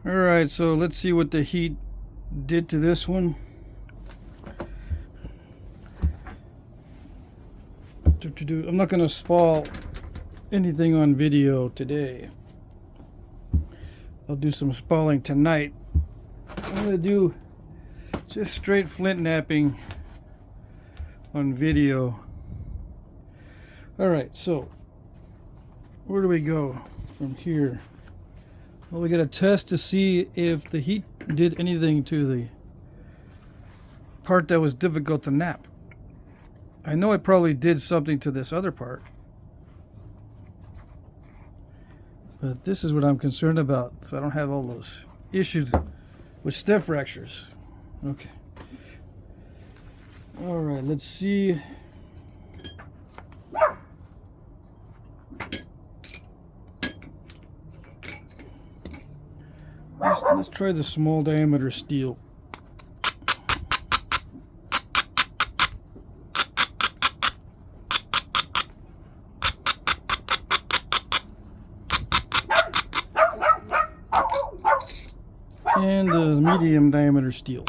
Alright, so let's see what the heat did to this one. I'm not going to spall anything on video today. I'll do some spalling tonight. I'm going to do just straight flint knapping on video. Alright, so where do we go from here? Well, we got to test to see if the heat did anything to the part that was difficult to knap. I know it probably did something to this other part, but this is what I'm concerned about, so I don't have all those issues with step fractures. Okay. All right, let's see. Let's try the small diameter steel. And the medium diameter steel.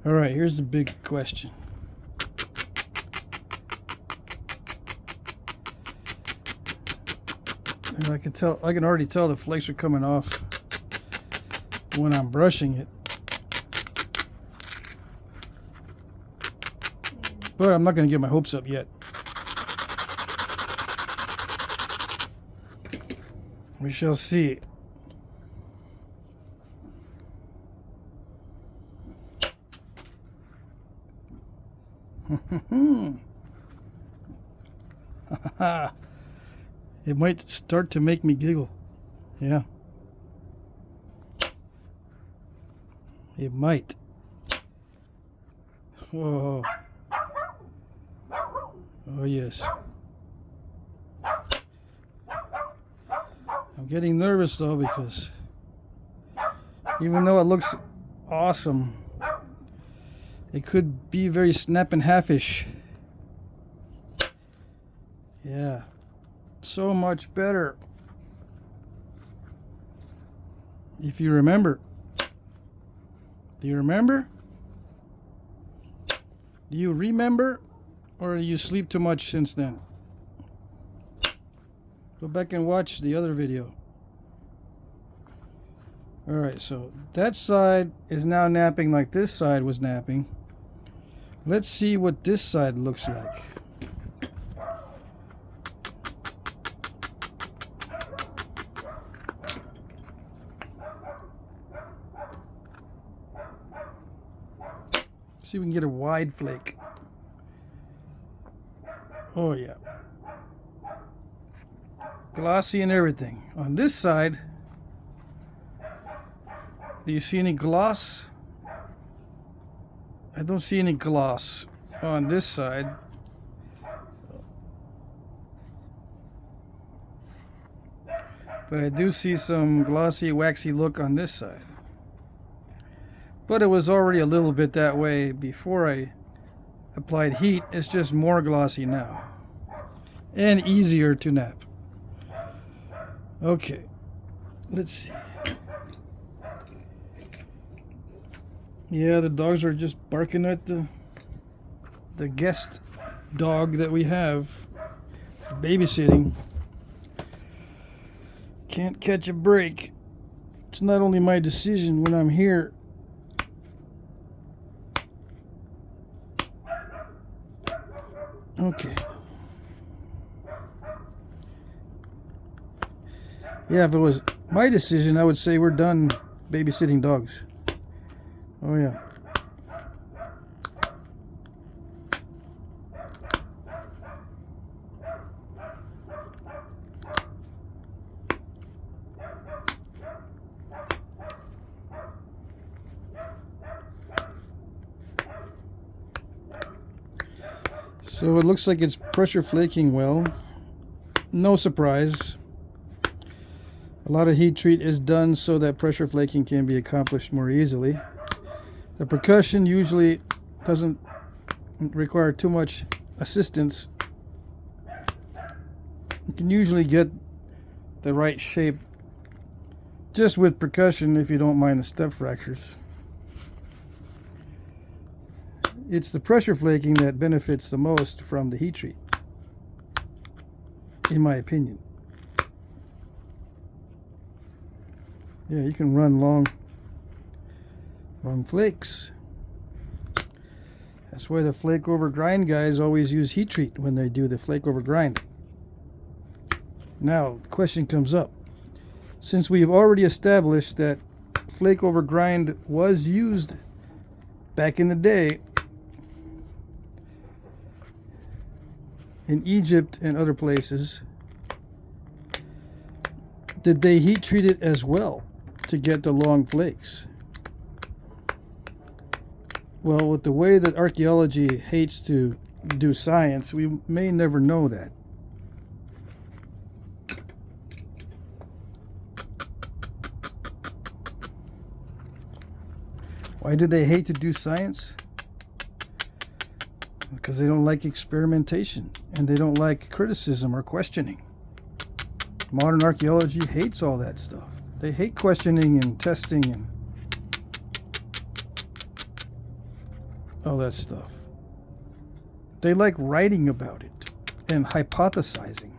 All right, here's the big question. And I can already tell the flakes are coming off when I'm brushing it. But I'm not going to get my hopes up yet. We shall see. It might start to make me giggle. Yeah. It might. Oh. Oh, yes. I'm getting nervous though, because even though it looks awesome, it could be very snap and half-ish. Yeah. So much better. If you remember. Do you remember? Do you remember? Or do you sleep too much since then? Go back and watch the other video. Alright, so that side is now napping like this side was napping. Let's see what this side looks like. See if we can get a wide flake. Oh yeah. Glossy and everything. On this side, do you see any gloss? I don't see any gloss on this side. But I do see some glossy, waxy look on this side. But it was already a little bit that way before I applied heat. It's just more glossy now. And easier to nap. Okay. Let's see. Yeah, the dogs are just barking at the guest dog that we have babysitting. Can't catch a break. It's not only my decision when I'm here. Okay. Yeah, if it was my decision, I would say we're done babysitting dogs. Oh yeah. So it looks like it's pressure flaking well. No surprise. A lot of heat treat is done so that pressure flaking can be accomplished more easily. The percussion usually doesn't require too much assistance. You can usually get the right shape just with percussion if you don't mind the step fractures. It's the pressure flaking that benefits the most from the heat treat, in my opinion. Yeah, you can run long flakes. That's why the flake over grind guys always use heat treat when they do the flake over grind. Now, the question comes up. Since we've already established that flake over grind was used back in the day in Egypt and other places, did they heat treat it as well to get the long flakes? Well, with the way that archaeology hates to do science, we may never know that. Why do they hate to do science? Because they don't like experimentation and they don't like criticism or questioning. Modern archaeology hates all that stuff. They hate questioning and testing and all that stuff. They like writing about it and hypothesizing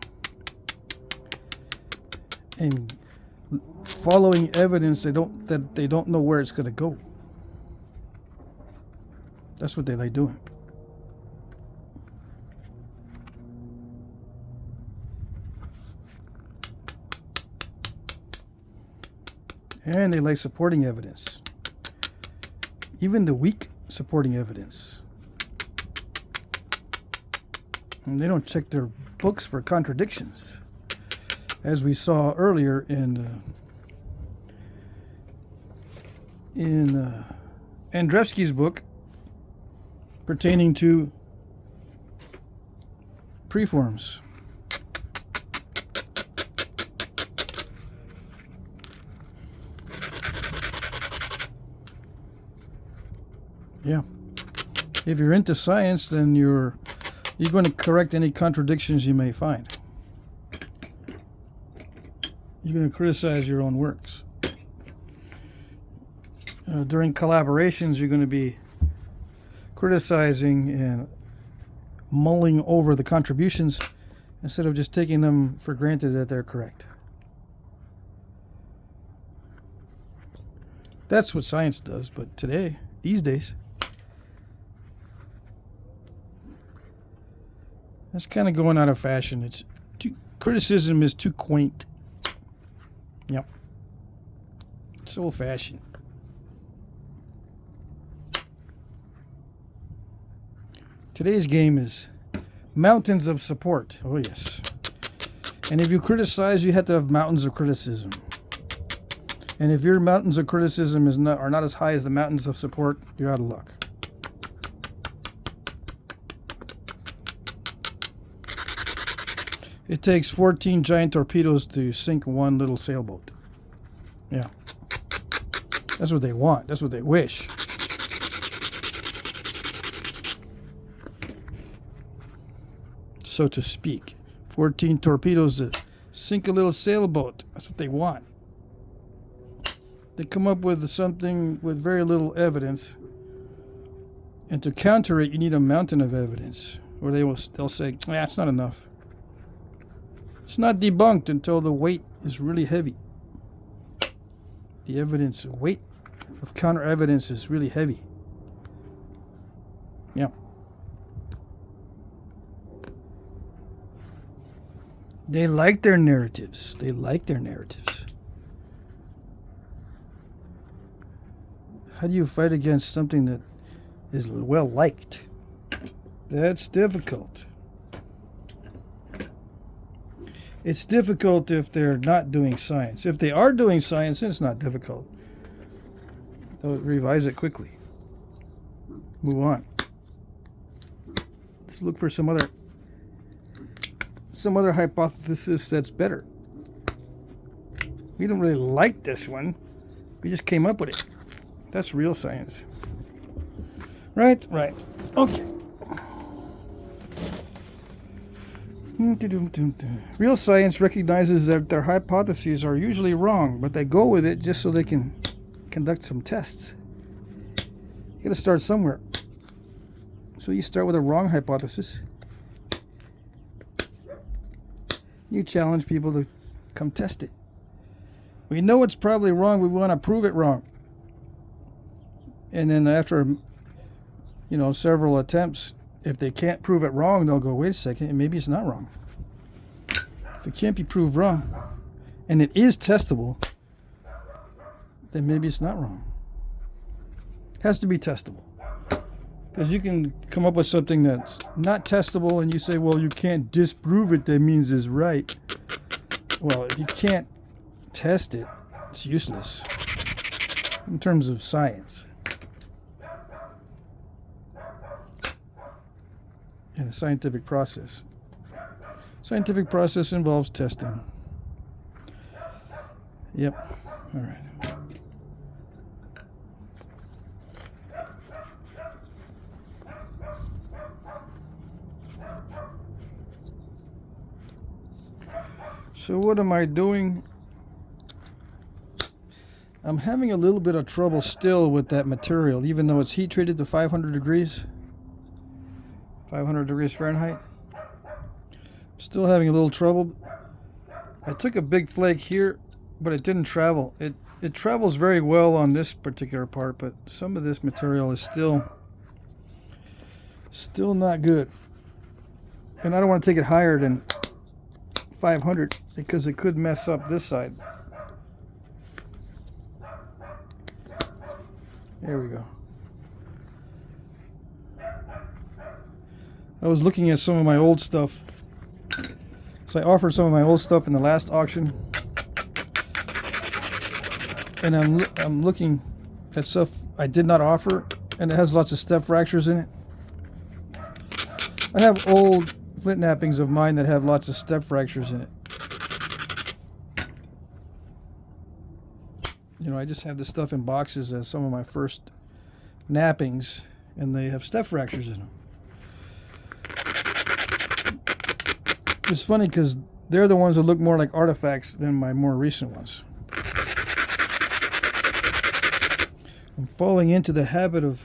and following evidence that they don't know where it's going to go. That's what they like doing. And they like supporting evidence. Even the weak supporting evidence. And they don't check their books for contradictions. As we saw earlier in Andrzejewski's book pertaining to preforms. Yeah. If you're into science, then you're going to correct any contradictions you may find. You're going to criticize your own works. During collaborations, you're going to be criticizing and mulling over the contributions instead of just taking them for granted that they're correct. That's what science does, but today, these days, that's kind of going out of fashion. Criticism is too quaint. Yep. It's old-fashioned. Today's game is mountains of support. Oh, yes. And if you criticize, you have to have mountains of criticism. And if your mountains of criticism are not as high as the mountains of support, you're out of luck. It takes 14 giant torpedoes to sink one little sailboat. Yeah. That's what they want. That's what they wish. So to speak. 14 torpedoes to sink a little sailboat. That's what they want. They come up with something with very little evidence. And to counter it, you need a mountain of evidence. Or they'll say, it's not enough. It's not debunked until the weight is really heavy. The weight of counter evidence is really heavy. Yeah. They like their narratives. How do you fight against something that is well liked? That's difficult. It's difficult if they're not doing science. If they are doing science, it's not difficult. They'll revise it quickly. Move on. Let's look for some other hypothesis that's better. We don't really like this one. We just came up with it. That's real science. Right? Right. Okay. Real science recognizes that their hypotheses are usually wrong, but they go with it just so they can conduct some tests. You gotta start somewhere. So you start with a wrong hypothesis. You challenge people to come test it. We know it's probably wrong. We want to prove it wrong. And then after, several attempts, if they can't prove it wrong, they'll go, wait a second, maybe it's not wrong. If it can't be proved wrong, and it is testable, then maybe it's not wrong. It has to be testable. Because you can come up with something that's not testable and you say, well, you can't disprove it, that means it's right. Well, if you can't test it, it's useless in terms of science. And the scientific process. Scientific process involves testing. Yep. All right. So what am I doing? I'm having a little bit of trouble still with that material, even though it's heat treated to 500 degrees. 500 degrees Fahrenheit. Still having a little trouble. I took a big flake here, but it didn't travel. It travels very well on this particular part, but some of this material is still not good. And I don't want to take it higher than 500 because it could mess up this side. There we go. I was looking at some of my old stuff. So I offered some of my old stuff in the last auction. And I'm looking at stuff I did not offer, and it has lots of step fractures in it. I have old Flintknappings of mine that have lots of step fractures in it. I just have this stuff in boxes as some of my first knappings, and they have step fractures in them. It's funny because they're the ones that look more like artifacts than my more recent ones. I'm falling into the habit of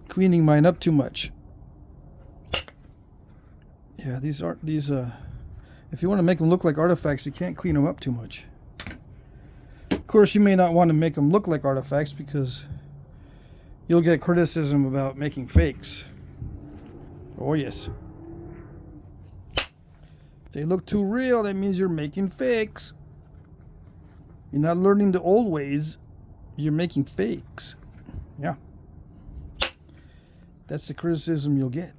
cleaning mine up too much. Yeah, these if you want to make them look like artifacts, you can't clean them up too much. Of course, you may not want to make them look like artifacts because you'll get criticism about making fakes. Oh yes. If they look too real, that means you're making fakes. You're not learning the old ways. You're making fakes. Yeah. That's the criticism you'll get.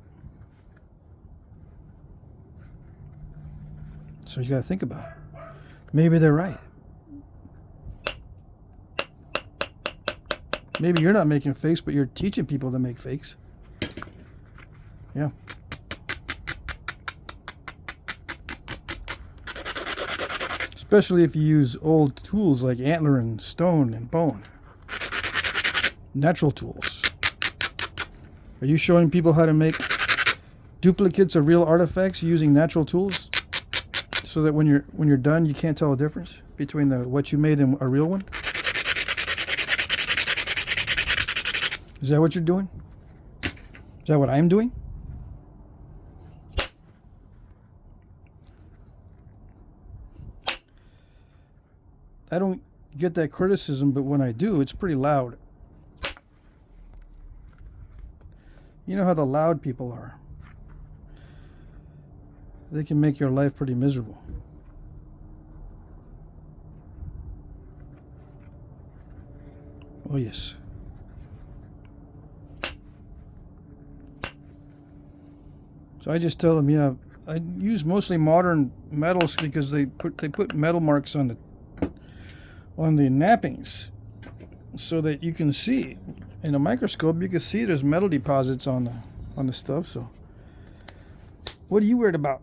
So you got to think about it. Maybe they're right. Maybe you're not making fakes, but you're teaching people to make fakes. Yeah. Especially if you use old tools like antler and stone and bone. Natural tools. Are you showing people how to make duplicates of real artifacts using natural tools? So that when you're done, you can't tell a difference between what you made and a real one? Is that what you're doing? Is that what I'm doing? I don't get that criticism, but when I do, it's pretty loud. You know how the loud people are. They can make your life pretty miserable. Oh yes. So I just tell them, yeah, I use mostly modern metals because they put metal marks on the knappings so that you can see in a microscope. You can see there's metal deposits on the stuff. So What are you worried about?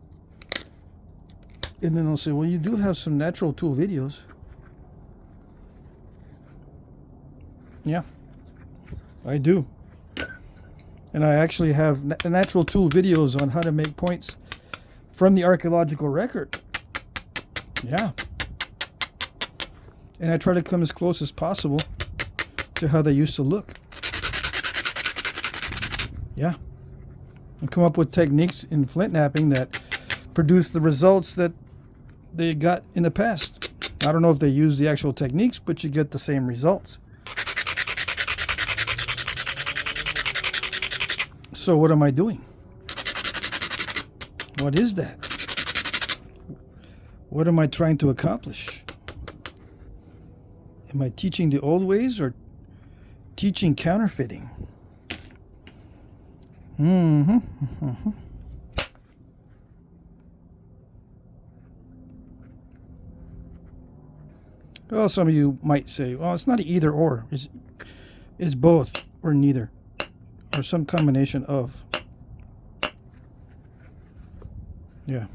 And then they'll say, well, you do have some natural tool videos. Yeah, I do. And I actually have natural tool videos on how to make points from the archaeological record. Yeah. And I try to come as close as possible to how they used to look. Yeah. And come up with techniques in Flintknapping that produce the results that they got in the past. I don't know if they use the actual techniques, but you get the same results. So what am I doing? What is that? What am I trying to accomplish? Am I teaching the old ways or teaching counterfeiting? Well, some of you might say, well, it's not either or. It's both or neither. Or some combination of. Yeah.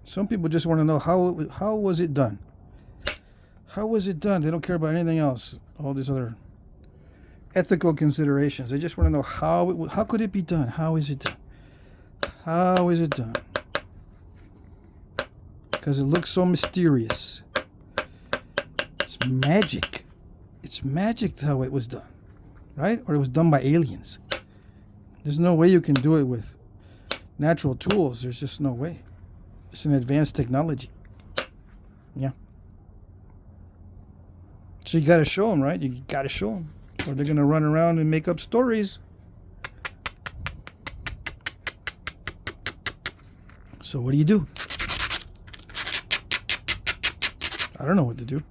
Some people just want to know how was it done? How was it done? They don't care about anything else. All these other ethical considerations. They just want to know how could it be done? How is it done? How is it done? Because it looks so mysterious. It's magic. It's magic how it was done, right? Or it was done by aliens. There's no way you can do it with natural tools. There's just no way. It's an advanced technology. Yeah. So you got to show them, right? You got to show them, or they're going to run around and make up stories. So what do? I don't know what to do.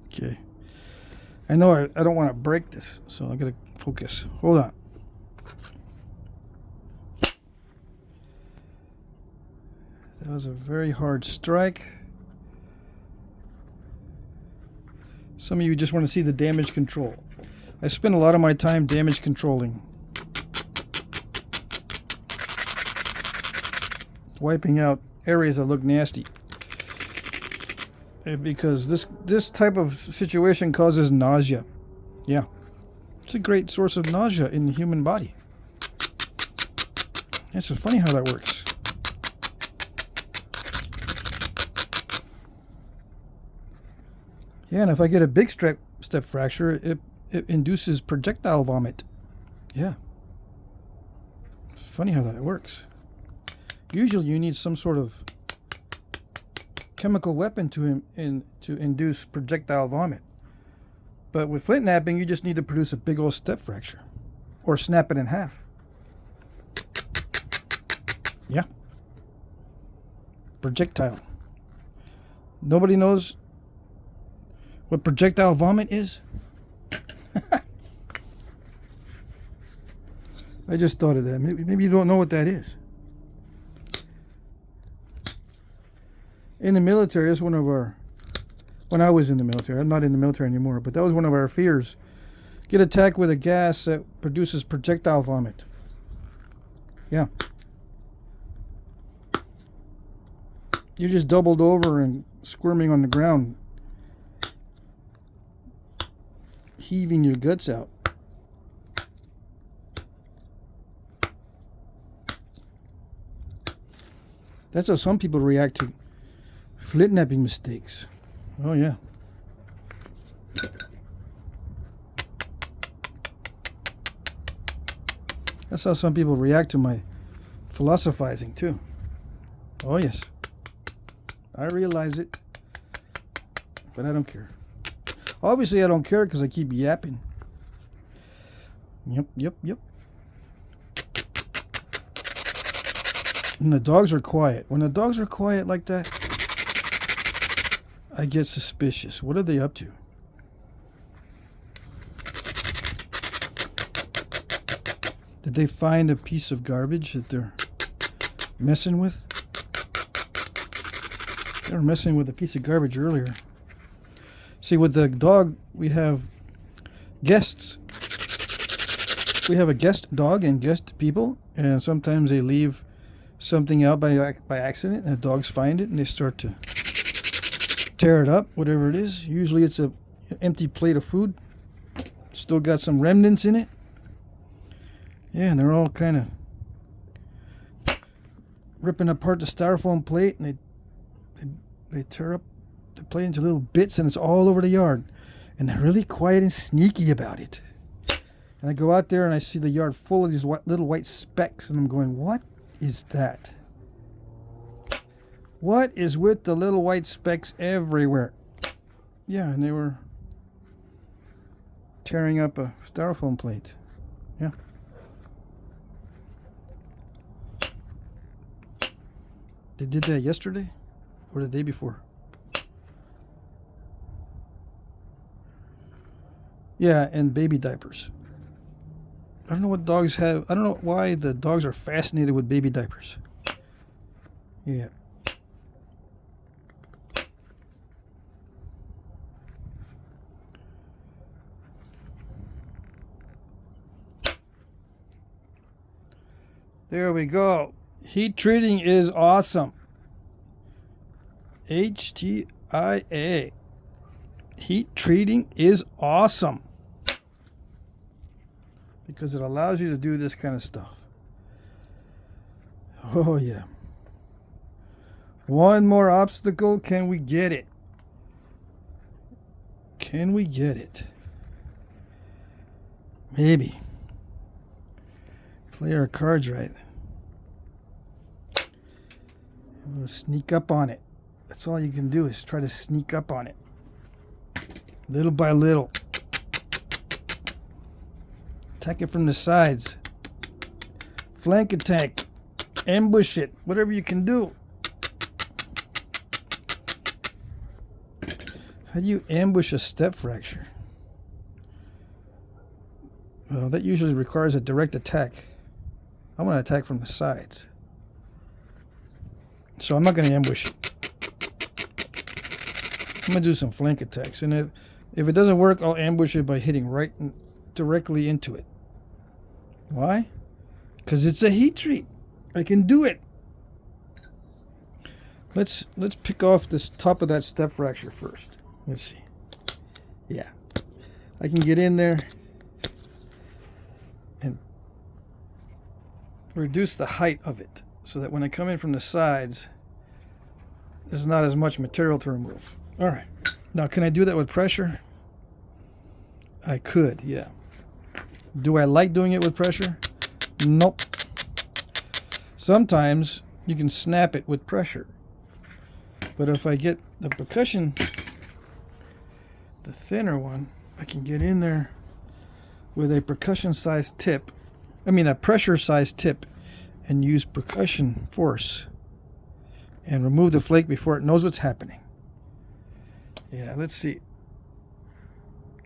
Okay. I know I don't want to break this, so I got to focus. Hold on. That was a very hard strike. Some of you just want to see the damage control. I spend a lot of my time damage controlling. Wiping out areas that look nasty. Because this type of situation causes nausea. Yeah. It's a great source of nausea in the human body. It's so funny how that works. Yeah, and if I get a big step fracture, it induces projectile vomit. Yeah. It's funny how that works. Usually you need some sort of chemical weapon to induce projectile vomit. But with Flintknapping, you just need to produce a big old step fracture. Or snap it in half. Yeah. Projectile. Nobody knows what projectile vomit is? I just thought of that. Maybe you don't know what that is. In the military, that's one of our... When I was in the military, I'm not in the military anymore, but that was one of our fears. Get attacked with a gas that produces projectile vomit. Yeah. You're just doubled over and squirming on the ground, heaving your guts out. That's how some people react to Flintknapping mistakes. Oh yeah. That's how some people react to my philosophizing too. Oh yes. I realize it. But I don't care. Obviously I don't care because I keep yapping. Yep. And the dogs are quiet. When the dogs are quiet like that, I get suspicious. What are they up to? Did they find a piece of garbage that they're messing with? They were messing with a piece of garbage earlier. See, with the dog, we have guests. We have a guest dog and guest people, and sometimes they leave something out by accident, and the dogs find it, and they start to tear it up, whatever it is. Usually it's an empty plate of food. Still got some remnants in it. Yeah, and they're all kind of ripping apart the styrofoam plate, and they tear up the plate into little bits, and it's all over the yard. And they're really quiet and sneaky about it. And I go out there and I see the yard full of these little white specks, and I'm going, what is that? What is with the little white specks everywhere? Yeah, and they were tearing up a styrofoam plate. Yeah. They did that yesterday or the day before? Yeah, and baby diapers. I don't know what dogs have. I don't know why the dogs are fascinated with baby diapers. Yeah. There we go. Heat treating is awesome. HTIA. Heat treating is awesome. Because it allows you to do this kind of stuff. Oh, yeah. One more obstacle. Can we get it? Can we get it? Maybe. Play our cards right. We'll sneak up on it. That's all you can do is try to sneak up on it. Little by little. Attack it from the sides. Flank attack. Ambush it. Whatever you can do. How do you ambush a step fracture? Well, that usually requires a direct attack. I want to attack from the sides. So I'm not going to ambush it. I'm going to do some flank attacks. And if it doesn't work, I'll ambush it by hitting right directly into it. Why? Because it's a heat treat. I can do it. Let's pick off this top of that step fracture first. Let's see. Yeah. I can get in there and reduce the height of it so that when I come in from the sides, there's not as much material to remove. All right. Now, can I do that with pressure? I could, yeah. Do I like doing it with pressure? Nope. Sometimes you can snap it with pressure. But if I get the percussion, the thinner one, I can get in there with a percussion-sized tip. I mean, a pressure-sized tip, and use percussion force and remove the flake before it knows what's happening. Yeah, let's see.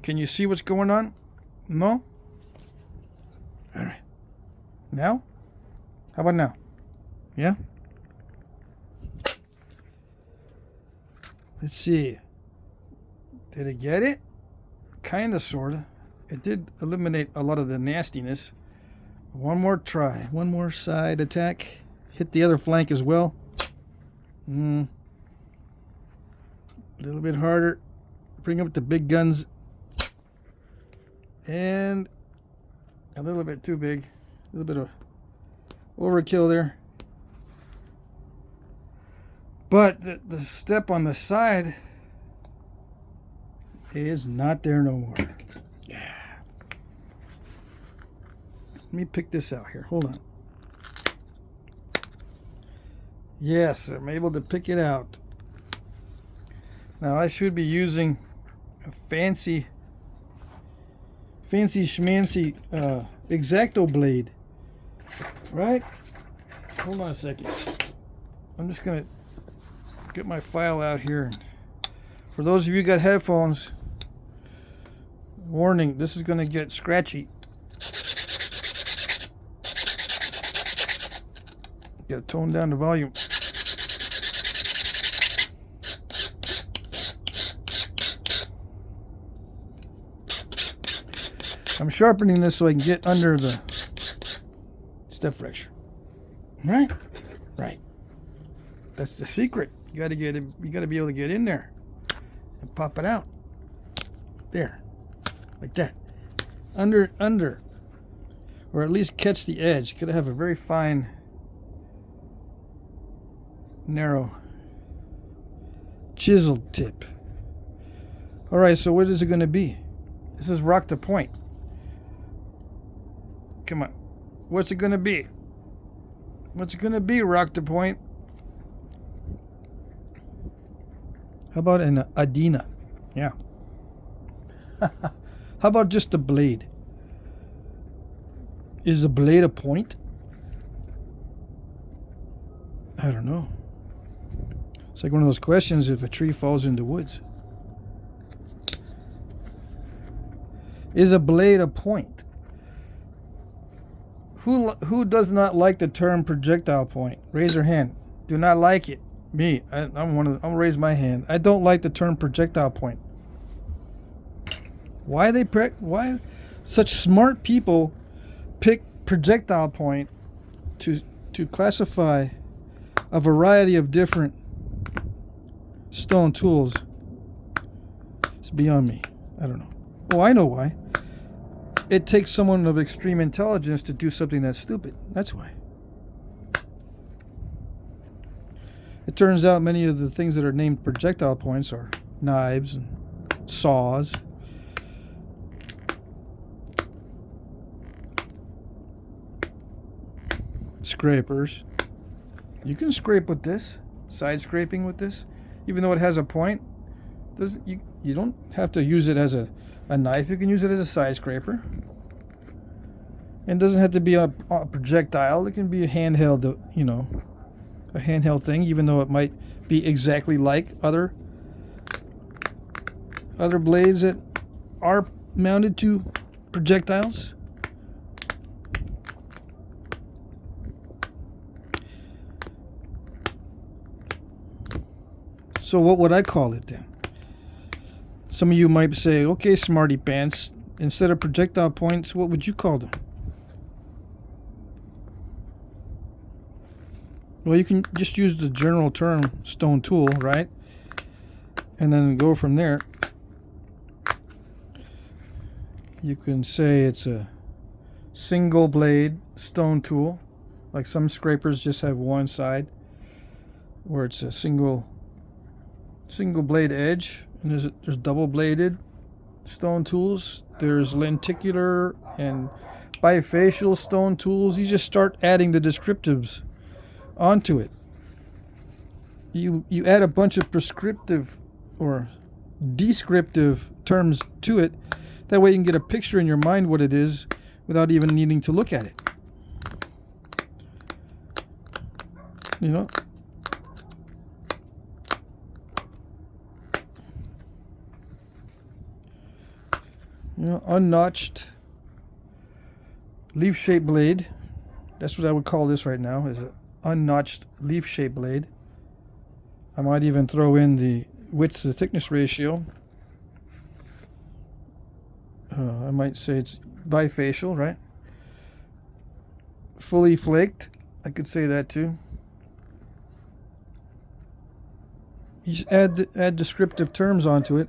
Can you see what's going on? No? All right. Now? How about now? Yeah? Let's see. Did it get it? Kind of, sort of. It did eliminate a lot of the nastiness. One more try. One more side attack. Hit the other flank as well. A little bit harder. Bring up the big guns. And a little bit too big. A little bit of overkill there. But the step on the side is not there no more. Yeah. Let me pick this out here. Hold on. Yes, I'm able to pick it out. Now I should be using a fancy schmancy X-Acto blade. Right? Hold on a second. I'm just going to get my file out here. For those of you who got headphones, warning, this is going to get scratchy. Gotta tone down the volume. I'm sharpening this so I can get under the step fracture. Right? Right. That's the secret. You gotta get it, you gotta be able to get in there and pop it out. There. Like that. Under. Or at least catch the edge. You gotta have a very fine, narrow, chiseled tip. Alright, so what is it gonna be? This is rock to point. Come on. What's it gonna be? What's it gonna be, rock to point? How about an Adina? Yeah. How about just a blade? Is the blade a point? I don't know. It's like one of those questions if a tree falls in the woods. Is a blade a point? Who does not like the term projectile point? Raise your hand. Do not like it. Me. I'm one of them. I'll raise my hand. I don't like the term projectile point. Why such smart people pick projectile point to classify a variety of different stone tools? It's beyond me. I don't know. Oh, I know why. It takes someone of extreme intelligence to do something that's stupid. That's why. It turns out many of the things that are named projectile points are knives and saws. Scrapers. You can scrape with this. Side scraping with this. Even though it has a point. You don't have to use it as a knife. You can use it as a side scraper. And it doesn't have to be a projectile. It can be a handheld, you know, a handheld thing, even though it might be exactly like other blades that are mounted to projectiles. So what would I call it then? Some of you might say, okay, smarty pants, instead of projectile points, what would you call them? Well, you can just use the general term stone tool, right? And then go from there. You can say it's a single blade stone tool. Like some scrapers just have one side, where it's a single blade edge. And there's double bladed stone tools. There's lenticular and bifacial stone tools. You just start adding the descriptives onto it. You add a bunch of prescriptive or descriptive terms to it. That way you can get a picture in your mind what it is without even needing to look at it. You know? Unnotched leaf-shaped blade. That's what I would call this right now, is an unnotched leaf-shaped blade. I might even throw in the width to thickness ratio. I might say it's bifacial, right? Fully flaked. I could say that too. You just add descriptive terms onto it.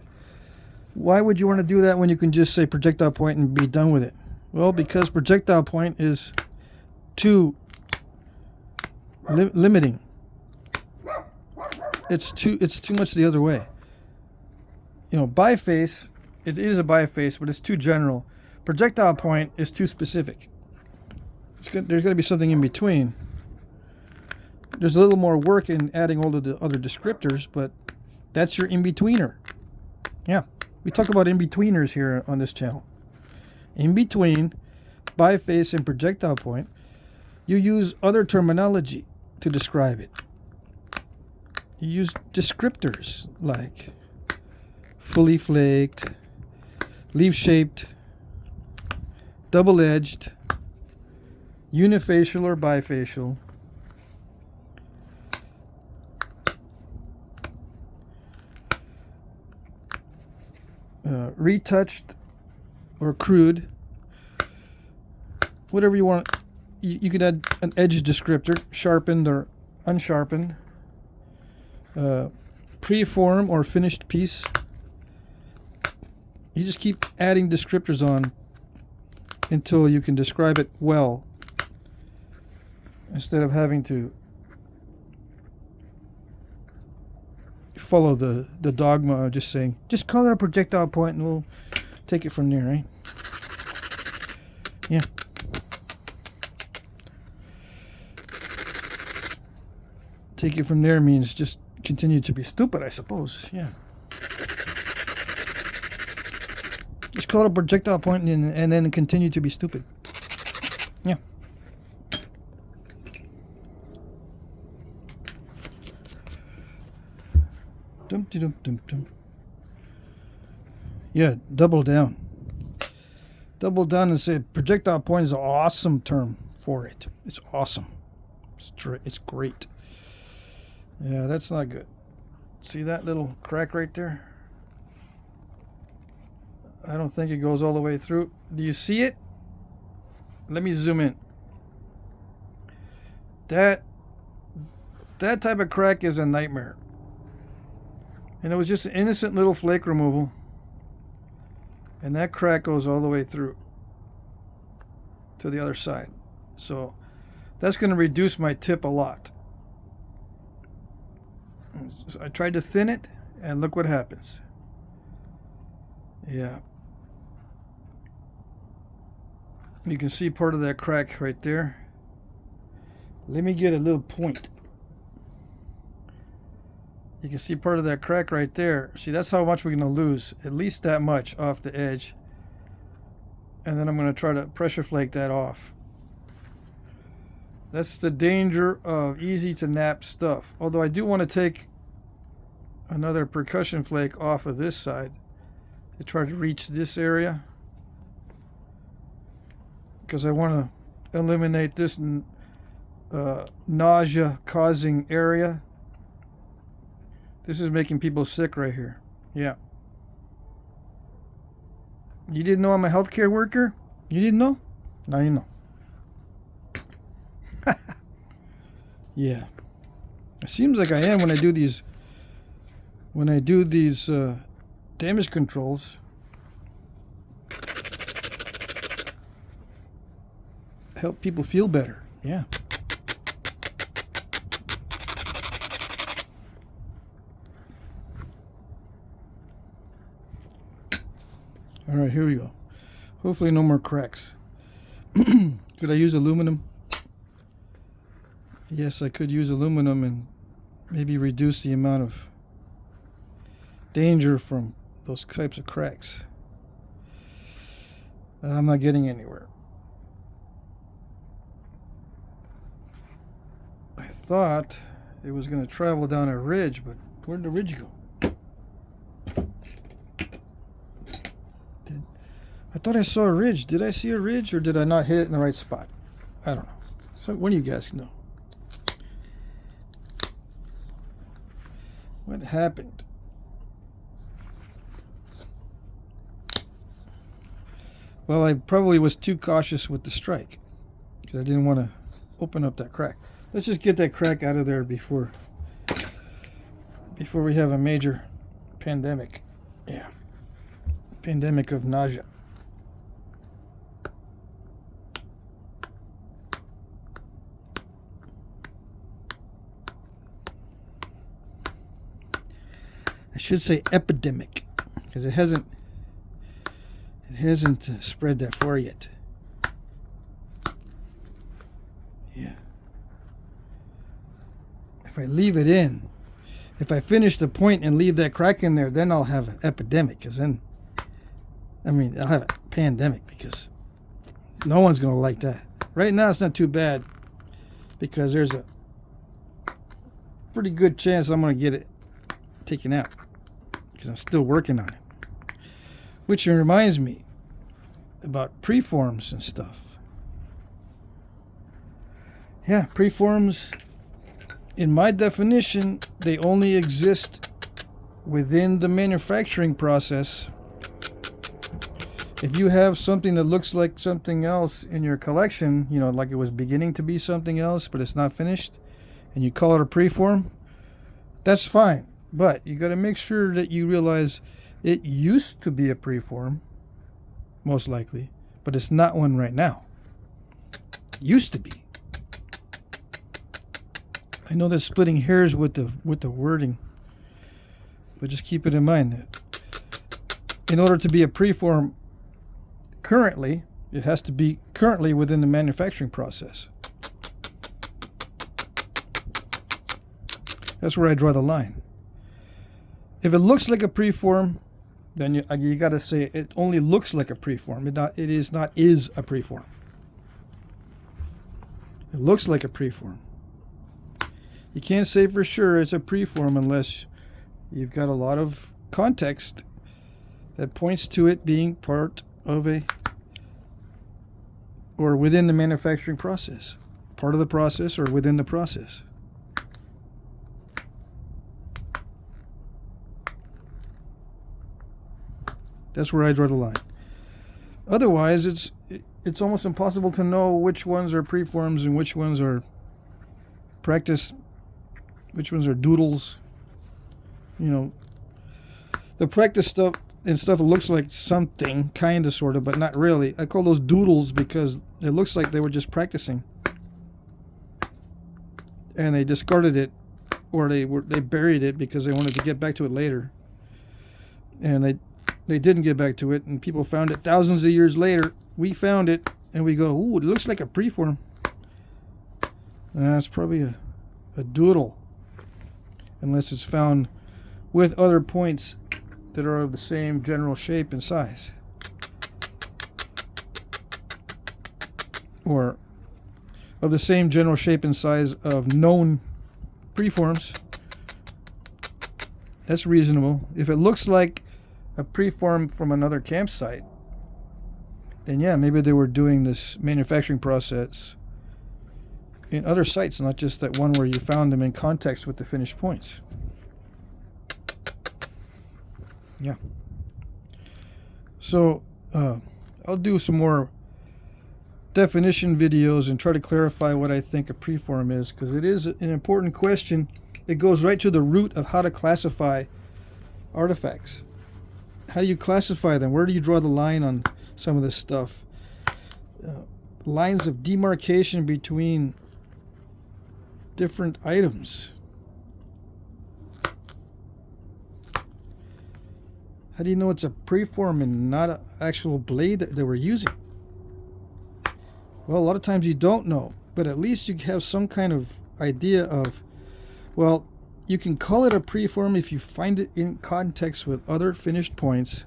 Why would you want to do that when you can just say projectile point and be done with it? Well, because projectile point is too limiting. It's too much the other way. You know, biface, it is a biface, but it's too general. Projectile point is too specific. There's got to be something in between. There's a little more work in adding all of the other descriptors, but that's your in-betweener. Yeah. We talk about in-betweeners here on this channel. In between biface and projectile point, you use other terminology to describe it. You use descriptors like fully flaked, leaf-shaped, double-edged, unifacial or bifacial, retouched or crude, whatever you want. You could add an edge descriptor, sharpened or unsharpened, preform or finished piece. You just keep adding descriptors on until you can describe it well, instead of having to follow the dogma of just saying, just color a projectile point and we'll take it from there, right? Yeah. Take it from there means just continue to be stupid, I suppose. Yeah. Just color a projectile point and then continue to be stupid. Yeah. Dum-de-dum-dum-dum. Yeah, double down. Double down and say projectile point is an awesome term for it. It's awesome. It's great. Yeah, that's not good. See that little crack right there? I don't think it goes all the way through. Do you see it? Let me zoom in. That type of crack is a nightmare. And it was just an innocent little flake removal. And that crack goes all the way through to the other side. So that's going to reduce my tip a lot. So I tried to thin it, and look what happens. Yeah. You can see part of that crack right there. Let me get a little point. You can see part of that crack right there. See, that's how much we're going to lose. At least that much off the edge. And then I'm going to try to pressure flake that off. That's the danger of easy to nap stuff. Although I do want to take another percussion flake off of this side to try to reach this area, because I want to eliminate this nausea causing area. This is making people sick right here. Yeah. You didn't know I'm a healthcare worker? You didn't know? Now you know. Yeah. It seems like I am when I do these damage controls. Help people feel better. Yeah. All right, here we go. Hopefully no more cracks. Could I use aluminum? Yes, I could use aluminum and maybe reduce the amount of danger from those types of cracks. I'm not getting anywhere. I thought it was going to travel down a ridge, but where'd the ridge go? I thought I saw a ridge. Did I see a ridge, or did I not hit it in the right spot? I don't know. So one of you guys know. What happened? Well, I probably was too cautious with the strike because I didn't want to open up that crack. Let's just get that crack out of there before we have a major pandemic. Yeah. Pandemic of nausea. I should say epidemic, because it hasn't spread that far yet. Yeah. If I leave it in, if I finish the point and leave that crack in there, then I'll have an epidemic, because then, I mean, I'll have a pandemic, because no one's going to like that. Right now it's not too bad, because there's a pretty good chance I'm going to get it taken out, because I'm still working on it. Which reminds me about preforms and stuff. Yeah, preforms, in my definition, they only exist within the manufacturing process If you have something that looks like something else in your collection, you know, like it was beginning to be something else, but it's not finished, and you call it a preform, that's fine. But you got to make sure that you realize it used to be a preform, most likely, but it's not one right now. Used to be. I know that's splitting hairs with the wording, but just keep it in mind that in order to be a preform currently, it has to be currently within the manufacturing process. That's where I draw the line. If it looks like a preform, then you got to say it only looks like a preform. It is a preform. It looks like a preform. You can't say for sure it's a preform unless you've got a lot of context that points to it being part of a, or within the manufacturing process, part of the process or within the process. That's where I draw the line. Otherwise, it's almost impossible to know which ones are preforms and which ones are practice, which ones are doodles. You know, the practice stuff and stuff looks like something, kind of, sort of, but not really. I call those doodles because it looks like they were just practicing, and they discarded it, or they buried it because they wanted to get back to it later, and they didn't get back to it, and people found it thousands of years later. We found it, and we go, ooh, it looks like a preform. That's probably a doodle, unless it's found with other points that are of the same general shape and size, or of the same general shape and size of known preforms. That's reasonable. If it looks like a preform from another campsite, then yeah, maybe they were doing this manufacturing process in other sites, not just that one where you found them in context with the finished points. Yeah. So I'll do some more definition videos and try to clarify what I think a preform is, because it is an important question. It goes right to the root of how to classify artifacts. How do you classify them? Where do you draw the line on some of this stuff? Lines of demarcation between different items. How do you know it's a preform and not an actual blade that they were using? Well, a lot of times you don't know, but at least you have some kind of idea of, well, you can call it a preform if you find it in context with other finished points,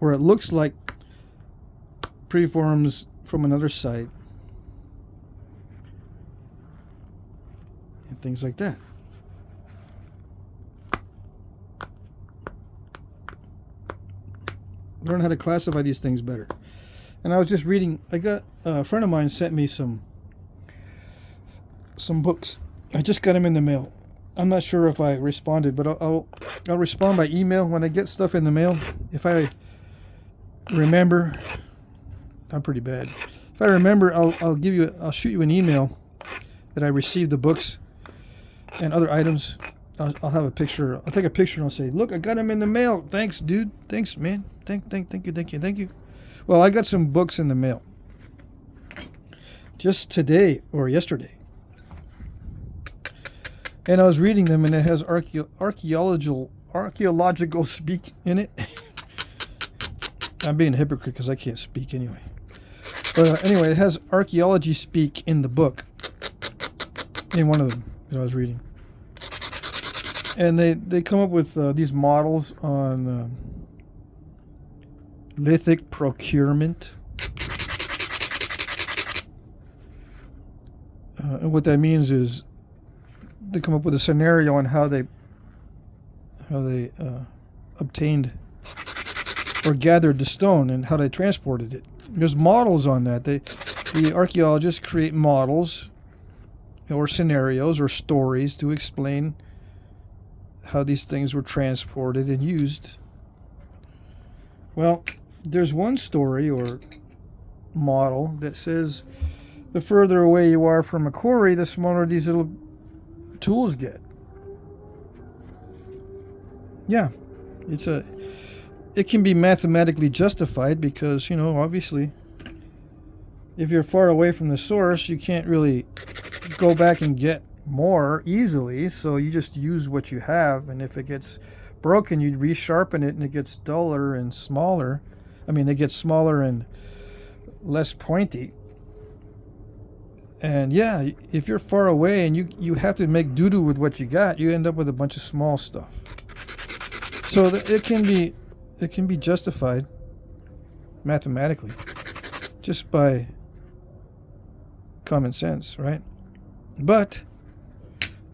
or it looks like preforms from another site, and things like that. Learn how to classify these things better. And I was just reading, I got a friend of mine sent me some books. I just got them in the mail. I'm not sure if I responded, but I'll respond by email when I get stuff in the mail. If I remember, I'm pretty bad. If I remember, I'll shoot you an email that I received the books and other items. I'll have a picture. I'll take a picture and I'll say, look, I got them in the mail. Thanks, dude. Thanks, man. Thank you. Well, I got some books in the mail just today or yesterday, and I was reading them, and it has archaeological speak in it. I'm being a hypocrite because I can't speak anyway. But anyway, it has archaeology speak in the book, in one of them that I was reading. And they come up with these models on lithic procurement. And what that means is they come up with a scenario on how they obtained or gathered the stone and how they transported it. There's models on that. The archaeologists create models or scenarios or stories to explain how these things were transported and used. Well, there's one story or model that says the further away you are from a quarry, the smaller these little tools get. Yeah, it can be mathematically justified because, you know, obviously, if you're far away from the source, you can't really go back and get more easily, so you just use what you have, and if it gets broken, you resharpen it and it gets duller and smaller. I mean, it gets smaller and less pointy. And yeah, if you're far away and you have to make doo-doo with what you got, you end up with a bunch of small stuff. So it can be justified mathematically just by common sense, right? But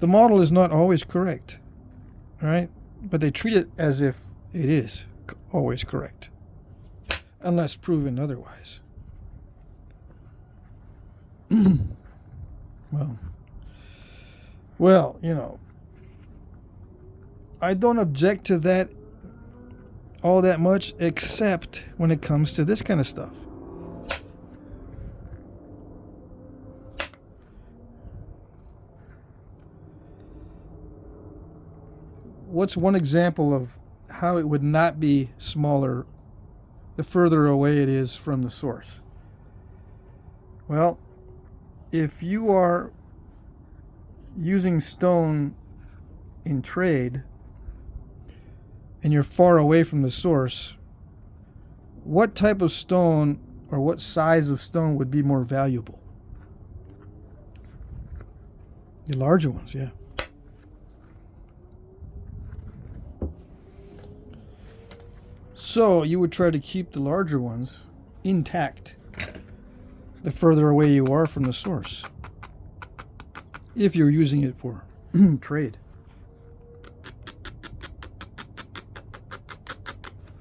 the model is not always correct, right? But they treat it as if it is always correct, unless proven otherwise. Well, you know, I don't object to that all that much, except when it comes to this kind of stuff. What's one example of how it would not be smaller the further away it is from the source? Well, if you are using stone in trade and you're far away from the source, what type of stone or what size of stone would be more valuable? The larger ones, yeah. So you would try to keep the larger ones intact the further away you are from the source, if you're using it for trade.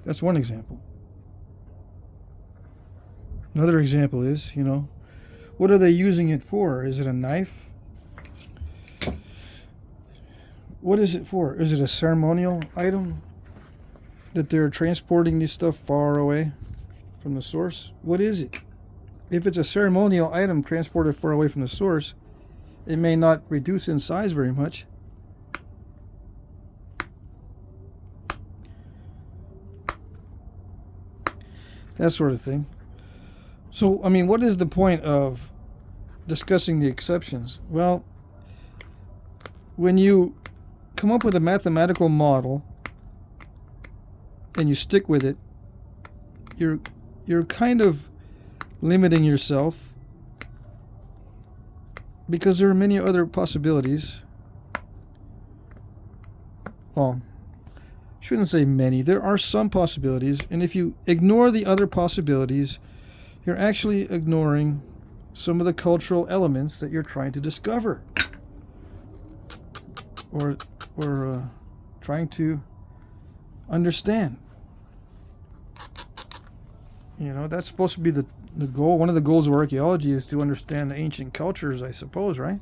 That's one example. Another example is, you know, what are they using it for? Is it a knife? What is it for? Is it a ceremonial item that they're transporting this stuff far away from the source? What is it? If it's a ceremonial item transported far away from the source, it may not reduce in size very much. That sort of thing. So, I mean, what is the point of discussing the exceptions? Well, when you come up with a mathematical model and you stick with it, you're kind of limiting yourself, because there are many other possibilities. Well, I shouldn't say many. There are some possibilities, and if you ignore the other possibilities, you're actually ignoring some of the cultural elements that you're trying to discover, or trying to understand. You know, that's supposed to be the goal. One of the goals of archaeology is to understand the ancient cultures, I suppose, right?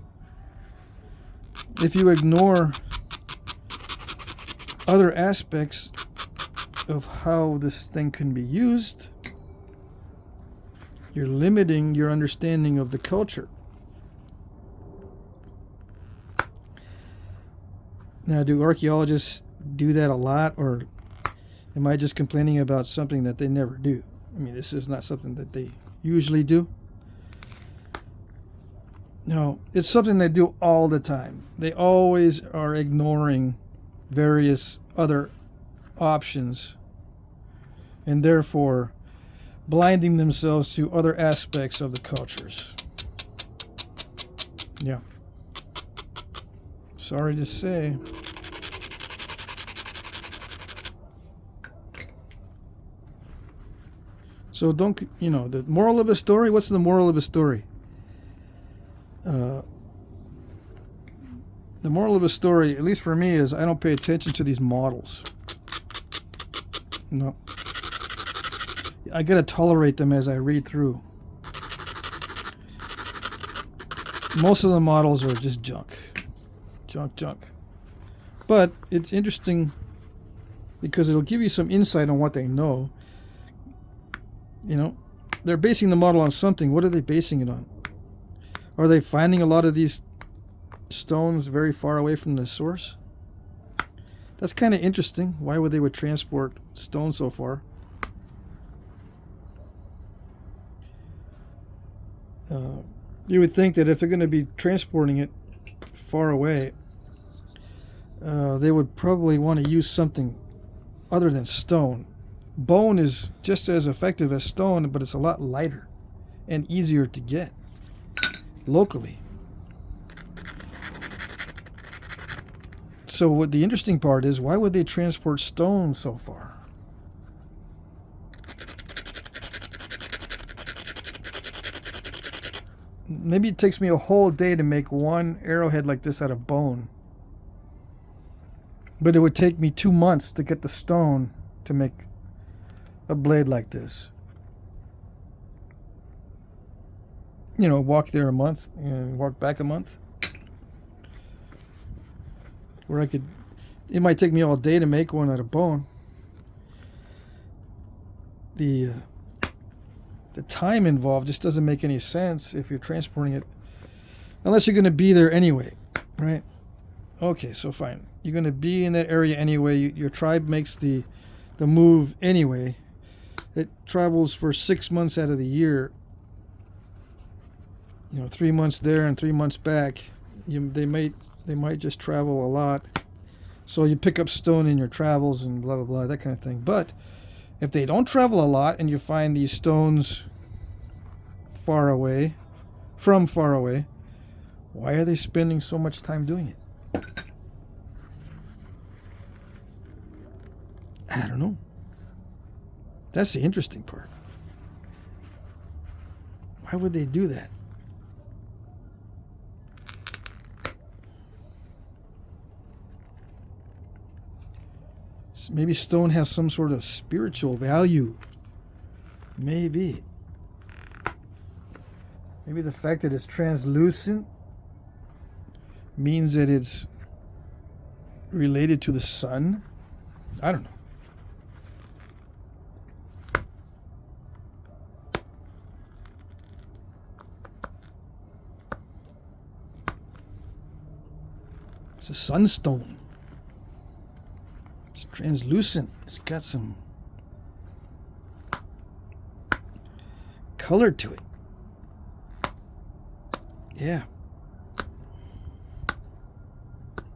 If you ignore other aspects of how this thing can be used, you're limiting your understanding of the culture. Now, do archaeologists do that a lot, or am I just complaining about something that they never do? I mean, this is not something that they usually do. No, it's something they do all the time. They always are ignoring various other options, and therefore blinding themselves to other aspects of the cultures. Yeah. Sorry to say. So don't, you know, the moral of a story, what's the moral of a story? The moral of a story, at least for me, is I don't pay attention to these models. No. I gotta tolerate them as I read through. Most of the models are just junk. Junk. But it's interesting because it'll give you some insight on what they know. You know, they're basing the model on something. What are they basing it on? Are they finding a lot of these stones very far away from the source? That's kind of interesting. Why would they would transport stones so far? You would think that if they're going to be transporting it far away, they would probably want to use something other than stone. Bone is just as effective as stone, but it's a lot lighter and easier to get locally. So what the interesting part is, why would they transport stone so far? Maybe it takes me a whole day to make one arrowhead like this out of bone. But it would take me 2 months to get the stone to make a blade like this. You know, walk there a month and walk back a month. Where I could, it might take me all day to make one out of bone. The time involved just doesn't make any sense if you're transporting it, unless you're going to be there anyway, right? Okay, so fine. You're going to be in that area anyway. Your tribe makes the move anyway. It travels for 6 months out of the year. You know, 3 months there and 3 months back. They might just travel a lot. So you pick up stone in your travels and blah, blah, blah, that kind of thing. But if they don't travel a lot and you find these stones far away, from far away, why are they spending so much time doing it? I don't know. That's the interesting part. Why would they do that? Maybe stone has some sort of spiritual value. Maybe. Maybe the fact that it's translucent means that it's related to the sun. I don't know. It's a sunstone. It's translucent. It's got some color to it. Yeah.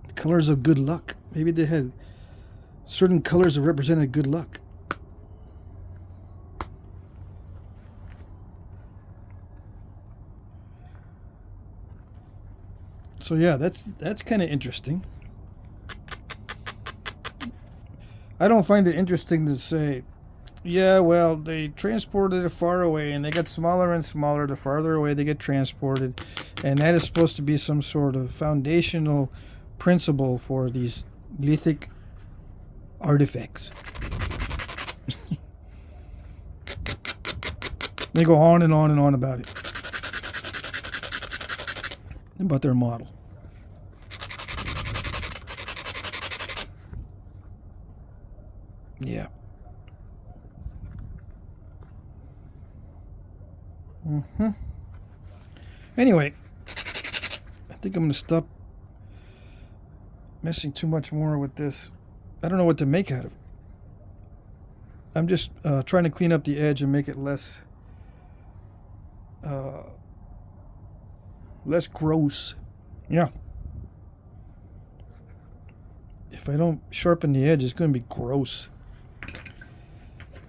The colors of good luck. Maybe they had certain colors that represented good luck. So yeah, that's kind of interesting. I don't find it interesting to say, yeah, well, they transported it far away and they get smaller and smaller the farther away they get transported, and that is supposed to be some sort of foundational principle for these lithic artifacts. They go on and on and on about it, about their model. Yeah. Anyway, I think I'm going to stop messing too much more with this. I don't know what to make out of it. I'm just trying to clean up the edge and make it less gross. Yeah. If I don't sharpen the edge, it's going to be gross.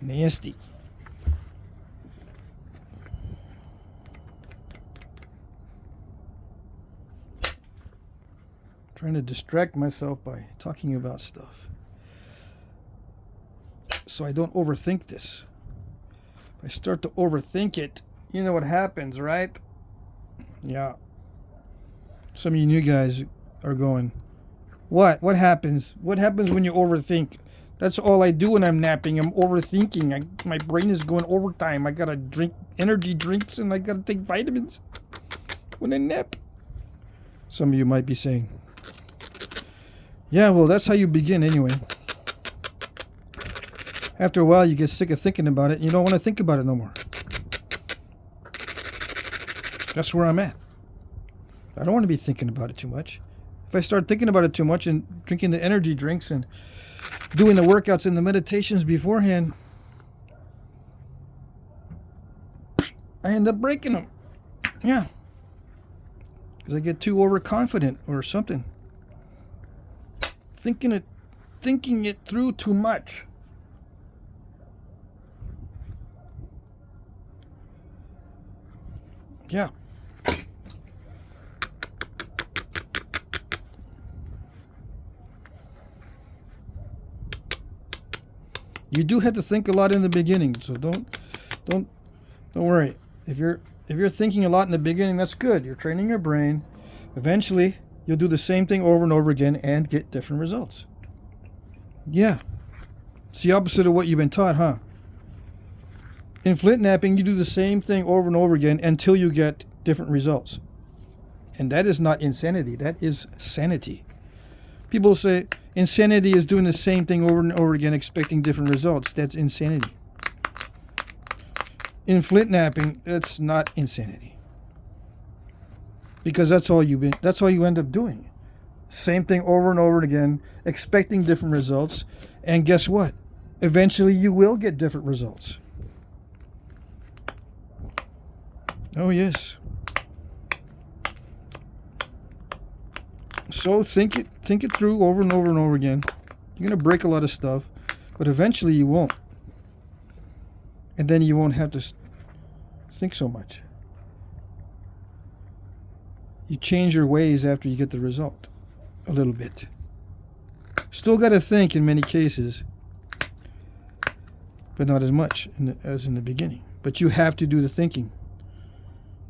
Nasty. Trying to distract myself by talking about stuff, so I don't overthink this. If I start to overthink it, you know what happens, right? Yeah. Some of you new guys are going, what happens? What happens when you overthink? That's all I do when I'm napping. I'm overthinking. My brain is going overtime. I gotta drink energy drinks and I gotta take vitamins when I nap. Some of you might be saying, yeah, well, that's how you begin anyway. After a while, you get sick of thinking about it, and you don't want to think about it no more. That's where I'm at. I don't want to be thinking about it too much. If I start thinking about it too much and drinking the energy drinks and doing the workouts and the meditations beforehand, I end up breaking them. Yeah. Because I get too overconfident or something. Thinking it through too much. Yeah. You do have to think a lot in the beginning, so don't worry. If you're thinking a lot in the beginning, that's good. You're training your brain. Eventually, you'll do the same thing over and over again and get different results. Yeah. It's the opposite of what you've been taught, huh? In Flintknapping, you do the same thing over and over again until you get different results. And that is not insanity. That is sanity. People say insanity is doing the same thing over and over again expecting different results. That's insanity. In Flintknapping, that's not insanity. Because that's all you end up doing. Same thing over and over again, expecting different results. And guess what? Eventually you will get different results. Oh yes. So think it through over and over and over again. You're going to break a lot of stuff, but eventually you won't. And then you won't have to think so much. You change your ways after you get the result a little bit. Still got to think in many cases, but not as much as in the beginning. But you have to do the thinking.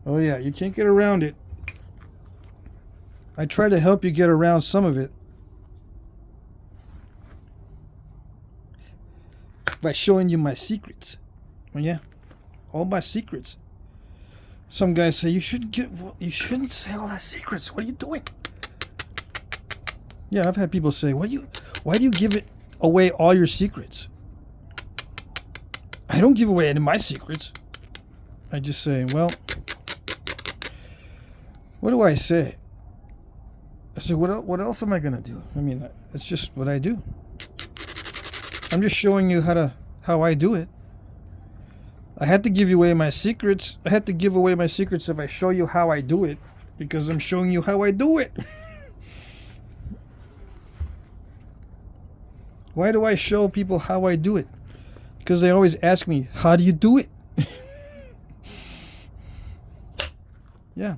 Oh yeah, you can't get around it. I try to help you get around some of it by showing you my secrets. Oh yeah, all my secrets. Some guys say you shouldn't say all our secrets. What are you doing? Yeah, I've had people say, why do you give away all your secrets? I don't give away any of my secrets. I just say, well, what do I say? I said, what else am I going to do? I mean, it's just what I do. I'm just showing you how I do it. I had to give away my secrets. I had to give away my secrets if I show you how I do it, because I'm showing you how I do it. Why do I show people how I do it? Because they always ask me, how do you do it? Yeah.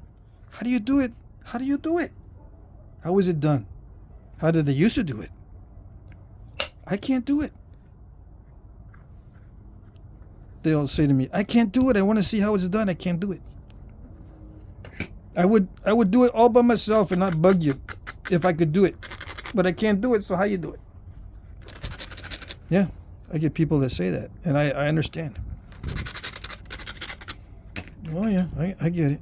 How do you do it? How do you do it? How is it done? How did they used to do it? I can't do it. They'll say to me, I can't do it. I want to see how it's done. I can't do it. I would do it all by myself and not bug you if I could do it. But I can't do it, so how you do it? Yeah, I get people that say that, and I understand. Oh yeah, I get it.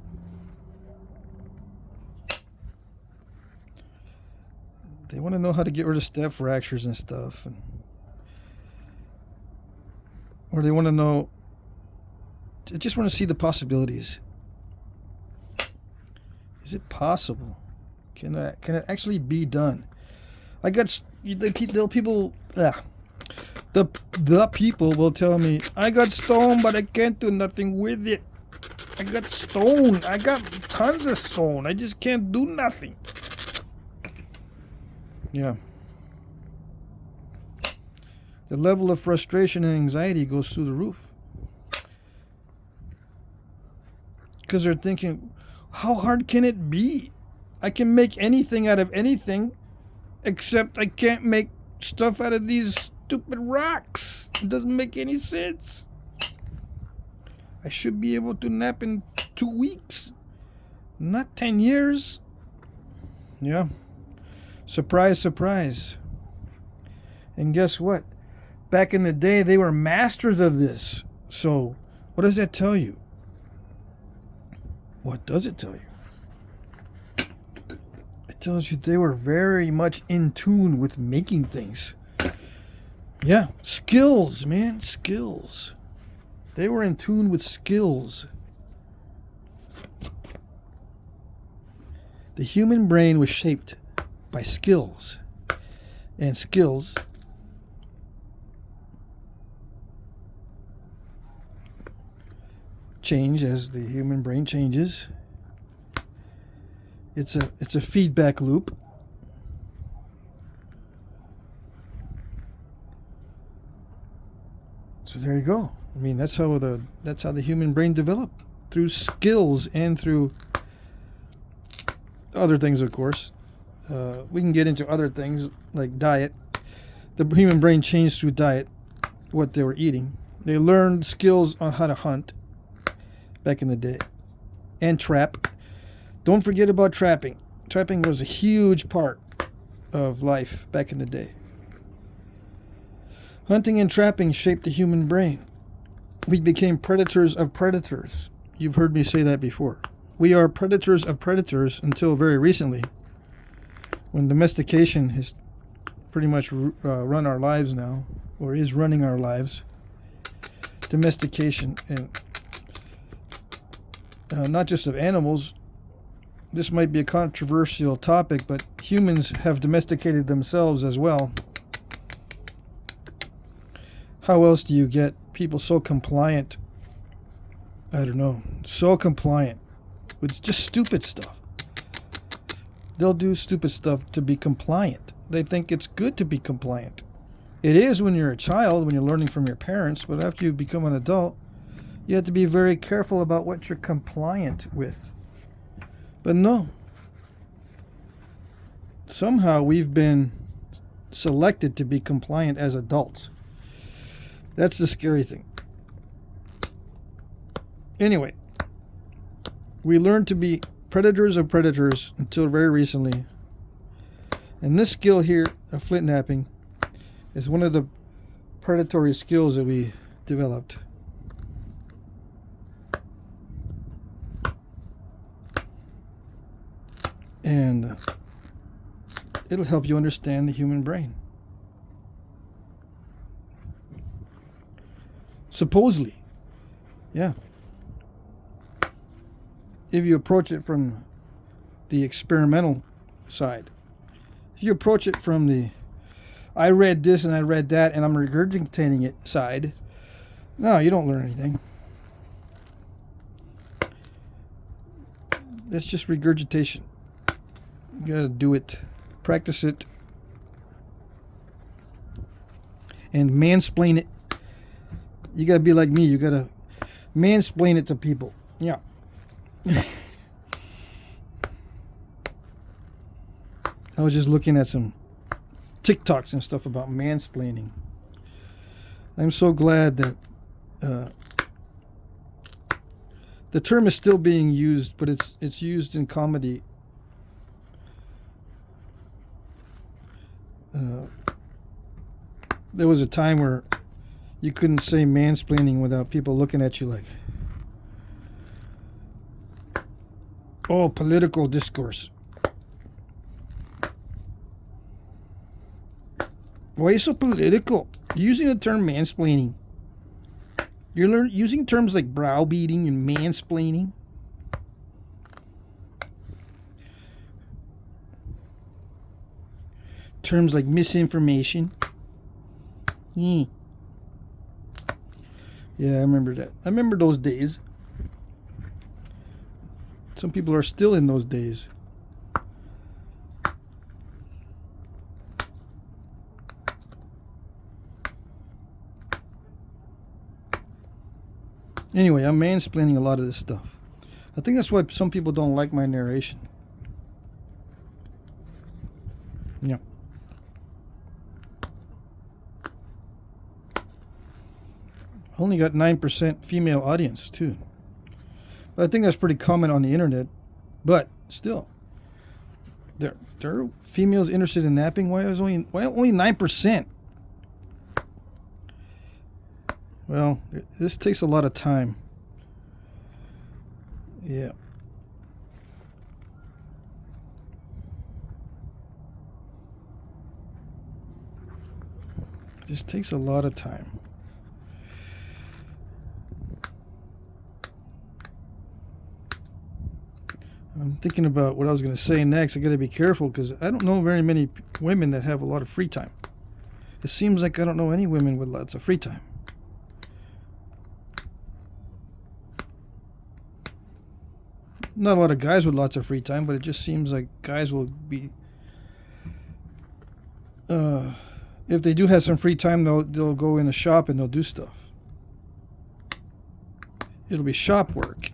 They want to know how to get rid of step fractures and stuff, or they want to know. They just want to see the possibilities. Is it possible? Can it actually be done? I got the people. The people will tell me, I got stone, but I can't do nothing with it. I got stone. I got tons of stone. I just can't do nothing. Yeah. The level of frustration and anxiety goes through the roof. Because they're thinking, how hard can it be? I can make anything out of anything, except I can't make stuff out of these stupid rocks. It doesn't make any sense. I should be able to nap in 2 weeks, not 10 years. Yeah. Surprise, surprise. And guess what? Back in the day, they were masters of this. So, what does that tell you? What does it tell you? It tells you they were very much in tune with making things. Yeah, skills, man, skills. They were in tune with skills. The human brain was shaped by skills. And skills change as the human brain changes. It's a feedback loop. So there you go. I mean, that's how the human brain developed, through skills and through other things, of course. We can get into other things like diet. The human brain changed through diet, what they were eating. They learned skills on how to hunt back in the day, and trap. Don't forget about trapping. Trapping was a huge part of life back in the day. Hunting and trapping shaped the human brain. We became predators of predators. You've heard me say that before. We are predators of predators until very recently, when domestication has pretty much run our lives now, or is running our lives. Domestication, and not just of animals. This might be a controversial topic, but humans have domesticated themselves as well. How else do you get people so compliant? I don't know. So compliant with just stupid stuff. They'll do stupid stuff to be compliant. They think it's good to be compliant. It is when you're a child, when you're learning from your parents, but after you become an adult, you have to be very careful about what you're compliant with. But no. Somehow we've been selected to be compliant as adults. That's the scary thing. Anyway, we learned to be predators of predators until very recently. And this skill here of Flintknapping is one of the predatory skills that we developed. And it'll help you understand the human brain. Supposedly. Yeah. If you approach it from the experimental side. If you approach it from the I read this and I read that and I'm regurgitating it side, no, you don't learn anything. It's just regurgitation. You gotta do it, practice it, and mansplain it. You gotta be like me. You gotta mansplain it to people. Yeah. I was just looking at some TikToks and stuff about mansplaining. I'm so glad that the term is still being used, but it's used in comedy. There was a time where you couldn't say mansplaining without people looking at you like, oh, political discourse. Why are you so political? You're using the term mansplaining. You're using terms like browbeating and mansplaining. Terms like misinformation. Yeah, I remember that. I remember those days. Some people are still in those days. Anyway, I'm mansplaining a lot of this stuff. I think that's why some people don't like my narration. Yeah. Only got 9% female audience too. But I think that's pretty common on the internet. But still, there are females interested in napping. Why only 9%? Well, this takes a lot of time. Yeah. This takes a lot of time. I'm thinking about what I was going to say next. I got to be careful because I don't know very many women that have a lot of free time. It seems like I don't know any women with lots of free time. Not a lot of guys with lots of free time, but it just seems like guys will be... if they do have some free time, they'll go in the shop and they'll do stuff. It'll be shop work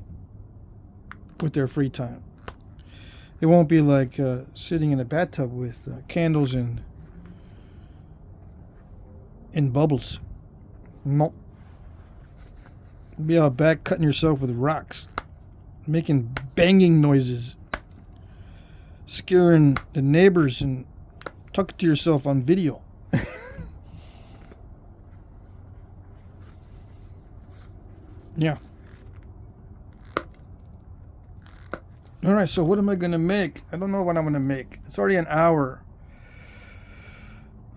with their free time. It won't be like sitting in a bathtub with candles and bubbles. Nope. Be out back cutting yourself with rocks, making banging noises, scaring the neighbors, and talking to yourself on video. Yeah. Alright, so what am I going to make? I don't know what I'm going to make. It's already an hour.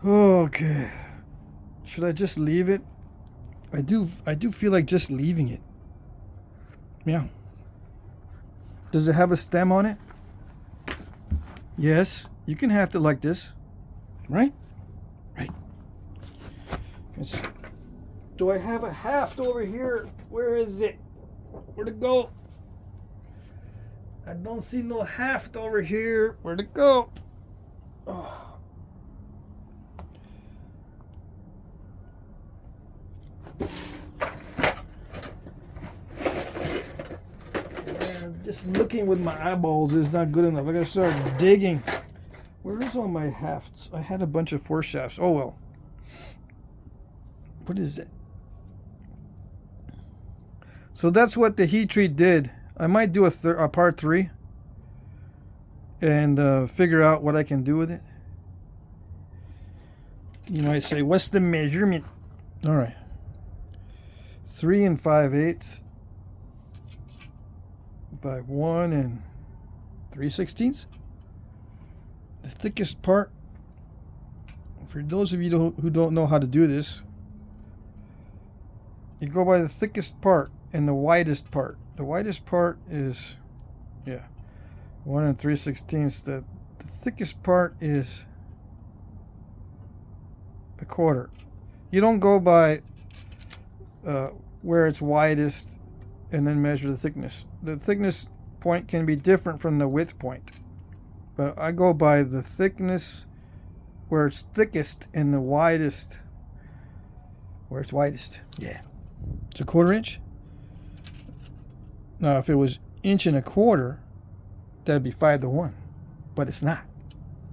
Okay. Should I just leave it? I do feel like just leaving it. Yeah. Does it have a stem on it? Yes. You can have it like this. Right? Right. Do I have a haft over here? Where is it? Where'd it go? I don't see no haft over here. Where'd it go? Oh. Just looking with my eyeballs is not good enough. I gotta start digging. Where is all my hafts? I had a bunch of foreshafts. Oh well. What is it? So that's what the heat treat did. I might do a part 3 and figure out what I can do with it. You might say, what's the measurement? All right. 3 5/8 by 1 3/16. The thickest part. For those of you who don't know how to do this, you go by the thickest part and the widest part. The widest part is, 1 3/16. The thickest part is 1/4. You don't go by where it's widest and then measure the thickness. The thickness point can be different from the width point, but I go by the thickness where it's thickest and the widest where it's widest. Yeah, it's 1/4 inch. Now if it was 1.25 inches, that'd be 5:1, but it's not.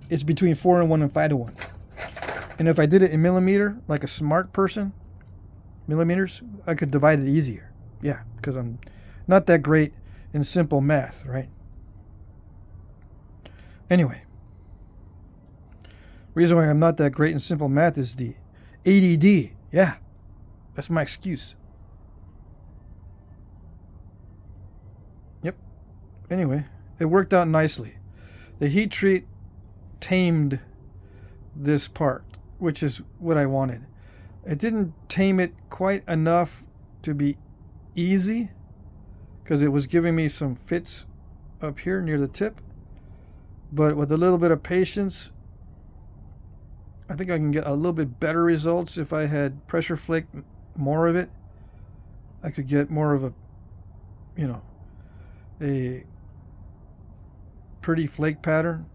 It's between 4:1 and 5:1. And if I did it in millimeter, like a smart person, millimeters, I could divide it easier. Yeah, because I'm not that great in simple math, right? Anyway, reason why I'm not that great in simple math is the ADD. Yeah, that's my excuse. Yep. Anyway, it worked out nicely. The heat treat tamed this part, which is what I wanted. It didn't tame it quite enough to be easy because it was giving me some fits up here near the tip, but with a little bit of patience, I think I can get a little bit better results. If I had pressure flaked more of it, I could get more of a pretty flake pattern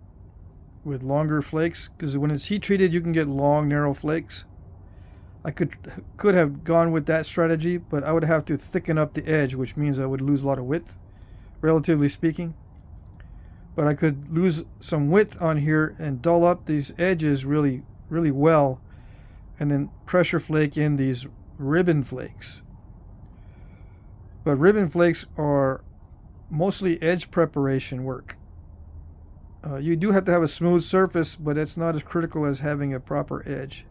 with longer flakes, because when it's heat treated you can get long narrow flakes. I could have gone with that strategy, but I would have to thicken up the edge, which means I would lose a lot of width, relatively speaking. But I could lose some width on here and dull up these edges really, really well, and then pressure flake in these ribbon flakes. But ribbon flakes are mostly edge preparation work. You do have to have a smooth surface, but it's not as critical as having a proper edge.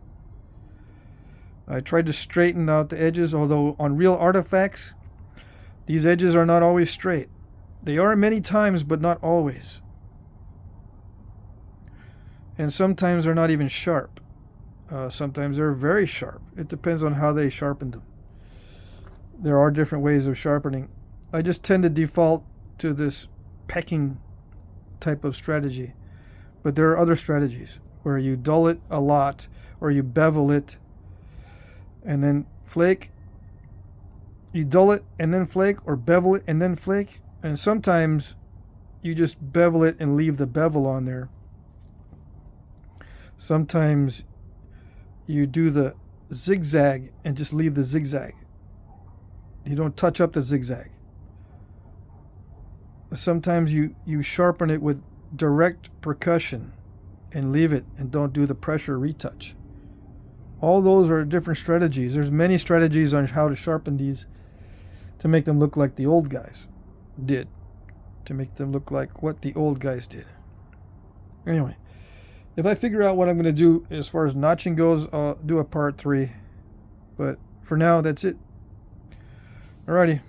I tried to straighten out the edges, although on real artifacts, these edges are not always straight. They are many times, but not always. And sometimes they're not even sharp. Sometimes they're very sharp. It depends on how they sharpened them. There are different ways of sharpening. I just tend to default to this pecking type of strategy. But there are other strategies where you dull it a lot, or you bevel it and then flake. You dull it and then flake, or bevel it and then flake. And sometimes you just bevel it and leave the bevel on there. Sometimes you do the zigzag and just leave the zigzag. You don't touch up the zigzag. Sometimes you sharpen it with direct percussion and leave it and don't do the pressure retouch. All those are different strategies. There's many strategies on how to sharpen these to make them look like the old guys did. To make them look like what the old guys did. Anyway, if I figure out what I'm going to do as far as notching goes, I'll do a part 3. But for now, that's it. Alrighty.